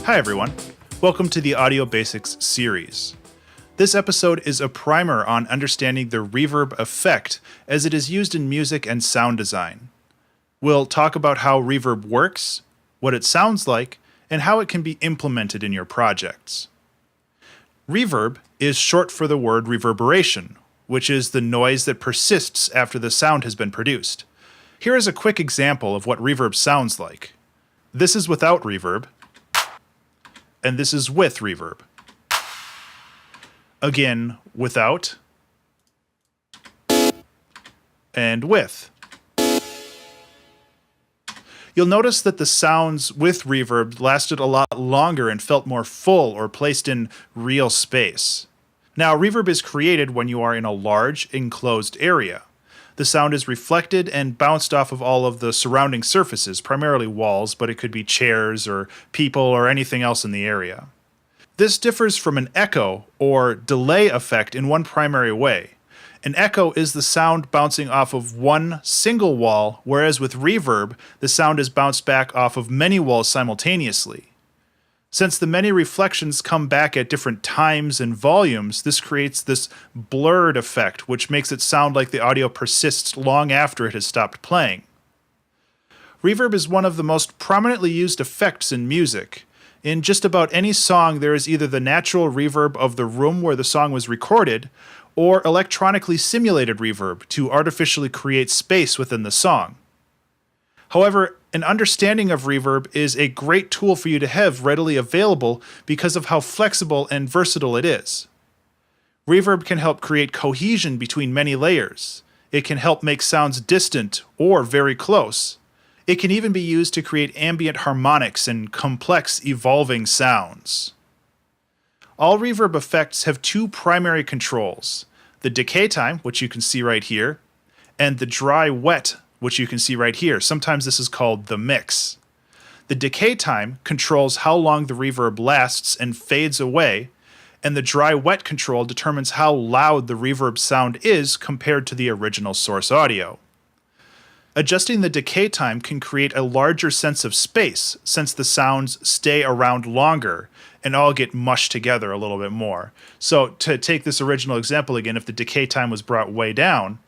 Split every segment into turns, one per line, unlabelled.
Hi everyone, welcome to the Audio Basics series. This episode is a primer on understanding the reverb effect as it is used in music and sound design. We'll talk about how reverb works, what it sounds like, and how it can be implemented in your projects. Reverb is short for the word reverberation, which is the noise that persists after the sound has been produced. Here is a quick example of what reverb sounds like. This is without reverb, and this is with reverb. Again, without, and with. You'll notice that the sounds with reverb lasted a lot longer and felt more full or placed in real space. Now, reverb is created when you are in a large, enclosed area. The sound is reflected and bounced off of all of the surrounding surfaces, primarily walls, but it could be chairs or people or anything else in the area. This differs from an echo or delay effect in one primary way. An echo is the sound bouncing off of one single wall, whereas with reverb, the sound is bounced back off of many walls simultaneously. Since the many reflections come back at different times and volumes, this creates this blurred effect, which makes it sound like the audio persists long after it has stopped playing. Reverb is one of the most prominently used effects in music. In just about any song, there is either the natural reverb of the room where the song was recorded, or electronically simulated reverb to artificially create space within the song. However, an understanding of reverb is a great tool for you to have readily available because of how flexible and versatile it is. Reverb can help create cohesion between many layers. It can help make sounds distant or very close. It can even be used to create ambient harmonics and complex evolving sounds. All reverb effects have two primary controls: the decay time, which you can see right here, and the dry-wet, which you can see right here. Sometimes this is called the mix. The decay time controls how long the reverb lasts and fades away, and the dry-wet control determines how loud the reverb sound is compared to the original source audio. Adjusting the decay time can create a larger sense of space since the sounds stay around longer and all get mushed together a little bit more. So to take this original example again, if the decay time was brought way down,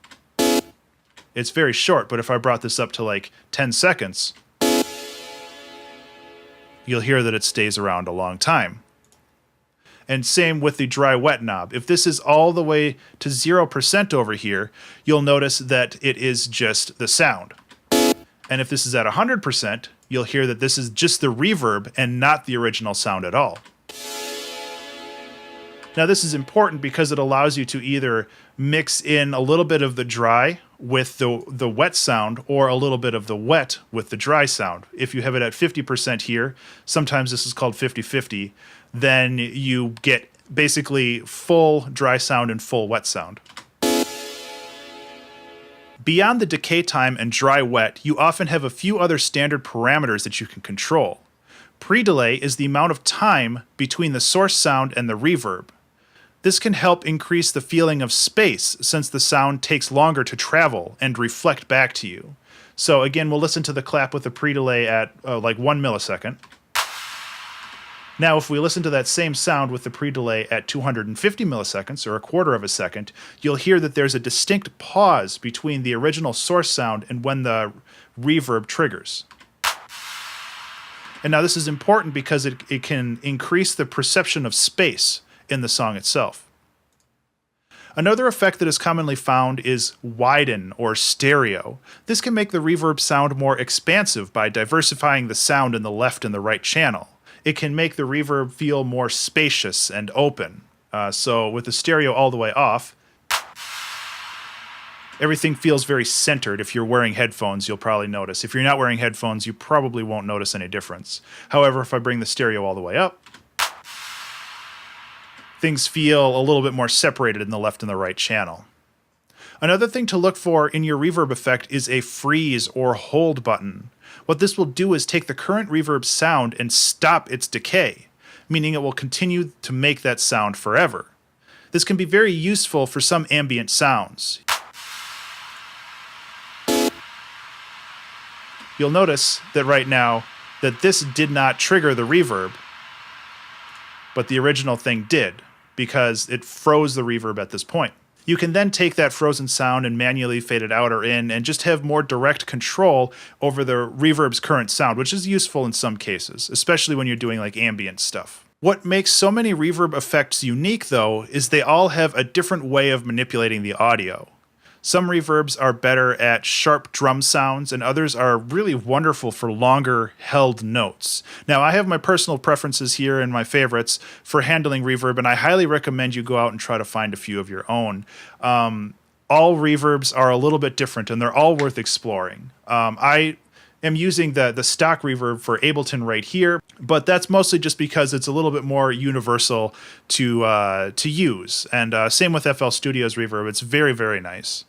it's very short, but if I brought this up to like 10 seconds, you'll hear that it stays around a long time. And same with the dry-wet knob. If this is all the way to 0% over here, you'll notice that it is just the sound. And if this is at 100%, you'll hear that this is just the reverb and not the original sound at all. Now this is important because it allows you to either mix in a little bit of the dry with the wet sound or a little bit of the wet with the dry sound. If you have it at 50% here, sometimes this is called 50-50, then you get basically full dry sound and full wet sound. Beyond the decay time and dry-wet, you often have a few other standard parameters that you can control. Pre-delay is the amount of time between the source sound and the reverb. This can help increase the feeling of space since the sound takes longer to travel and reflect back to you. So again, we'll listen to the clap with the pre-delay at like 1 millisecond. Now, if we listen to that same sound with the pre-delay at 250 milliseconds, or a quarter of a second, you'll hear that there's a distinct pause between the original source sound and when the reverb triggers. And now this is important because it can increase the perception of space in the song itself. Another effect that is commonly found is widen or stereo. This can make the reverb sound more expansive by diversifying the sound in the left and the right channel. It can make the reverb feel more spacious and open. So with the stereo all the way off, everything feels very centered. If you're wearing headphones, you'll probably notice. If you're not wearing headphones, you probably won't notice any difference. However, if I bring the stereo all the way up, things feel a little bit more separated in the left and the right channel. Another thing to look for in your reverb effect is a freeze or hold button. What this will do is take the current reverb sound and stop its decay, meaning it will continue to make that sound forever. This can be very useful for some ambient sounds. You'll notice that right now that this did not trigger the reverb, but the original thing did because it froze the reverb at this point. You can then take that frozen sound and manually fade it out or in and just have more direct control over the reverb's current sound, which is useful in some cases, especially when you're doing like ambient stuff. What makes so many reverb effects unique, though, is they all have a different way of manipulating the audio. Some reverbs are better at sharp drum sounds, and others are really wonderful for longer held notes. Now, I have my personal preferences here and my favorites for handling reverb, and I highly recommend you go out and try to find a few of your own. All reverbs are a little bit different, and they're all worth exploring. I am using the stock reverb for Ableton right here, but that's mostly just because it's a little bit more universal to use. And same with FL Studio's reverb. It's very, very nice.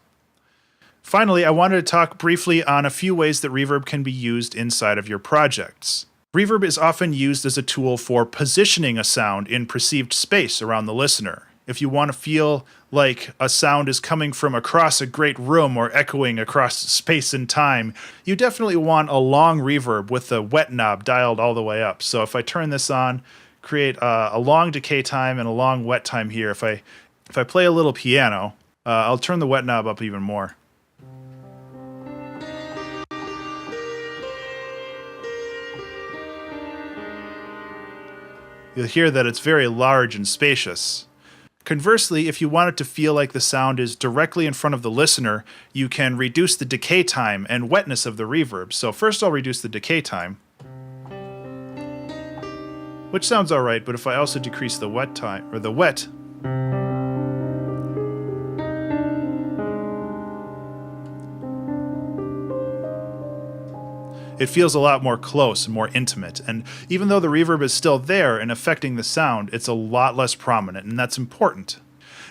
Finally, I wanted to talk briefly on a few ways that reverb can be used inside of your projects. Reverb is often used as a tool for positioning a sound in perceived space around the listener. If you want to feel like a sound is coming from across a great room or echoing across space and time, you definitely want a long reverb with the wet knob dialed all the way up. So if I turn this on, create a long decay time and a long wet time here. If I play a little piano, I'll turn the wet knob up even more. You'll hear that it's very large and spacious. Conversely, if you want it to feel like the sound is directly in front of the listener, you can reduce the decay time and wetness of the reverb. So first I'll reduce the decay time, which sounds alright, but if I also decrease the wet time, or the wet, it feels a lot more close and more intimate. And even though the reverb is still there and affecting the sound, it's a lot less prominent, and that's important.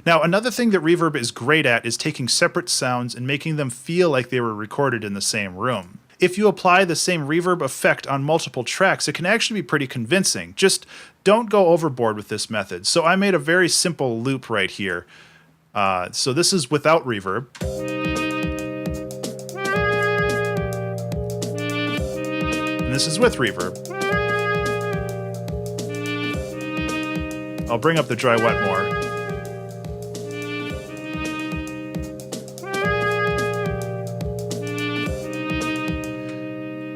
Now, another thing that reverb is great at is taking separate sounds and making them feel like they were recorded in the same room. If you apply the same reverb effect on multiple tracks, it can actually be pretty convincing. Just don't go overboard with this method. So I made a very simple loop right here. So this is without reverb. This is with reverb. I'll bring up the dry wet more.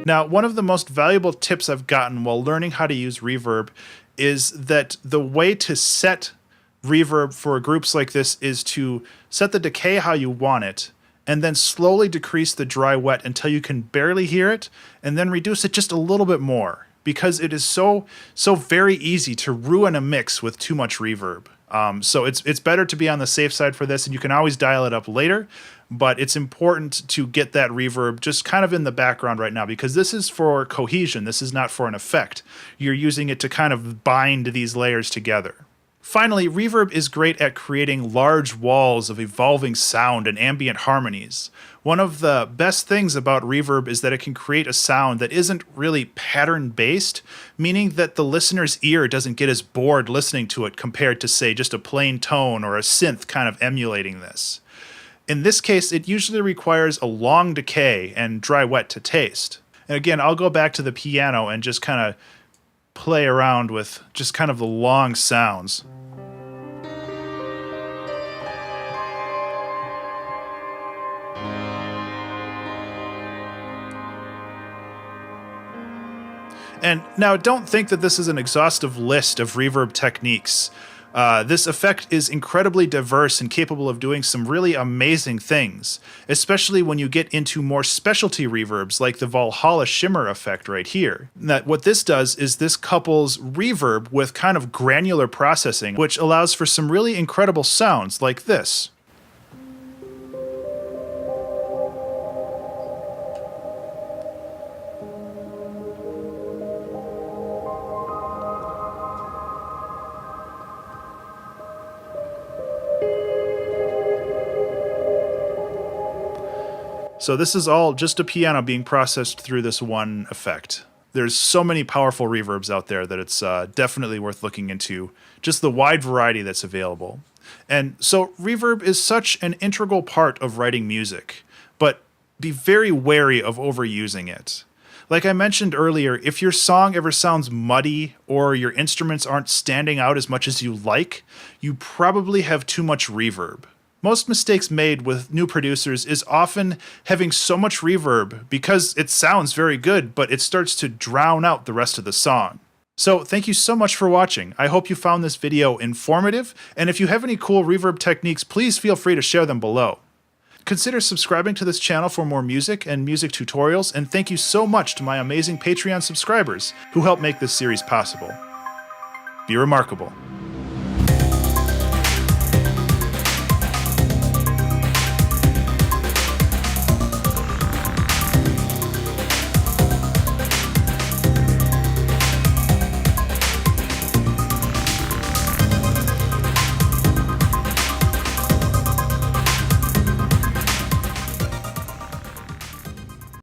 Now, one of the most valuable tips I've gotten while learning how to use reverb is that the way to set reverb for groups like this is to set the decay how you want it, and then slowly decrease the dry wet until you can barely hear it, and then reduce it just a little bit more, because it is so very easy to ruin a mix with too much reverb. So it's better to be on the safe side for this, and you can always dial it up later, but it's important to get that reverb just kind of in the background right now, because this is for cohesion, this is not for an effect. You're using it to kind of bind these layers together. Finally, reverb is great at creating large walls of evolving sound and ambient harmonies. One of the best things about reverb is that it can create a sound that isn't really pattern-based, meaning that the listener's ear doesn't get as bored listening to it compared to, say, just a plain tone or a synth kind of emulating this. In this case, it usually requires a long decay and dry wet to taste. And again, I'll go back to the piano and just kind of play around with just kind of the long sounds. And now, don't think that this is an exhaustive list of reverb techniques. This effect is incredibly diverse and capable of doing some really amazing things, especially when you get into more specialty reverbs like the Valhalla shimmer effect right here. What this does is this couples reverb with kind of granular processing, which allows for some really incredible sounds like this. So this is all just a piano being processed through this one effect. There's so many powerful reverbs out there that it's definitely worth looking into, just the wide variety that's available. And so reverb is such an integral part of writing music, but be very wary of overusing it. Like I mentioned earlier, if your song ever sounds muddy or your instruments aren't standing out as much as you like, you probably have too much reverb. Most mistakes made with new producers is often having so much reverb because it sounds very good, but it starts to drown out the rest of the song. So thank you so much for watching. I hope you found this video informative, and if you have any cool reverb techniques, please feel free to share them below. Consider subscribing to this channel for more music and music tutorials, and thank you so much to my amazing Patreon subscribers who help make this series possible. Be remarkable.